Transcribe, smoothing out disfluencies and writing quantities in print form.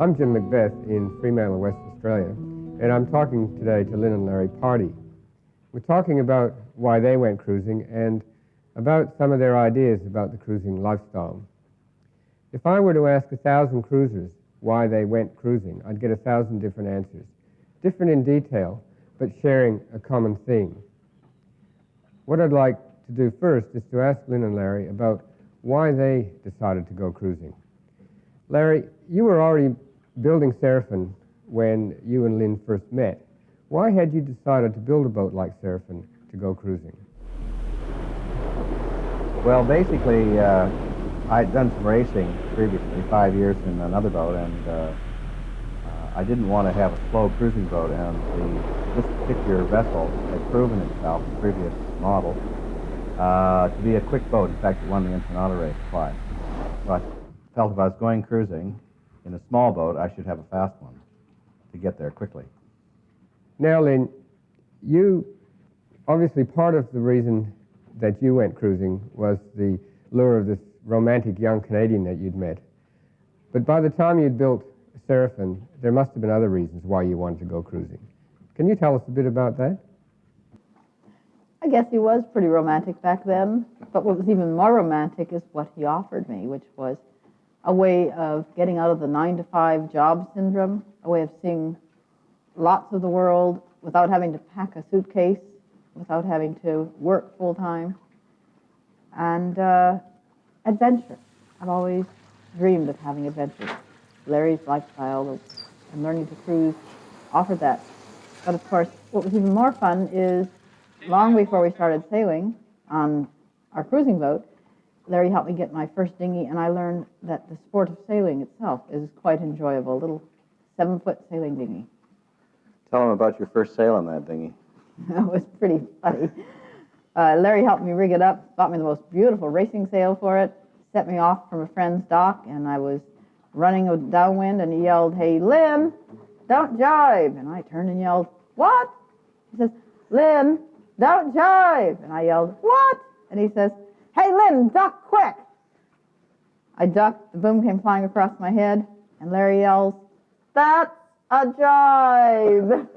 I'm Jim MacBeth in Fremantle, West Australia, and I'm talking today to Lin and Larry Pardey. We're talking about why they went cruising and about some of their ideas about the cruising lifestyle. If I were to ask 1,000 cruisers why they went cruising, I'd get 1,000 different answers, different in detail, but sharing a common theme. What I'd like to do first is to ask Lin and Larry about why they decided to go cruising. Larry, you were already building Seraphin when you and Lin first met. Why had you decided to build a boat like Seraphin to go cruising? Well, basically, I'd done some racing previously, 5 years in another boat, and I didn't want to have a slow cruising boat, and this particular vessel had proven itself, the previous model, to be a quick boat. In fact, it won the Ensenada race twice. So I felt if I was going cruising in a small boat, I should have a fast one to get there quickly. Now, Lin, you, obviously part of the reason that you went cruising was the lure of this romantic young Canadian that you'd met. But by the time you'd built Seraphin, there must have been other reasons why you wanted to go cruising. Can you tell us a bit about that? I guess he was pretty romantic back then, but what was even more romantic is what he offered me, which was a way of getting out of the 9-to-5 job syndrome, a way of seeing lots of the world without having to pack a suitcase, without having to work full-time, and adventure. I've always dreamed of having adventures. Larry's lifestyle and learning to cruise offered that. But of course, what was even more fun is long before we started sailing on our cruising boat, Larry helped me get my first dinghy, and I learned that the sport of sailing itself is quite enjoyable, a little 7-foot sailing dinghy. Tell them about your first sail on that dinghy. That was pretty funny. Larry helped me rig it up, bought me the most beautiful racing sail for it, set me off from a friend's dock, and I was running downwind, and he yelled, "Hey, Lin, don't jibe." And I turned and yelled, "What?" He says, "Lin, don't jibe." And I yelled, "What?" And he says, "Hey, Lin, duck quick." I ducked, the boom came flying across my head, and Larry yells, "That's a jibe."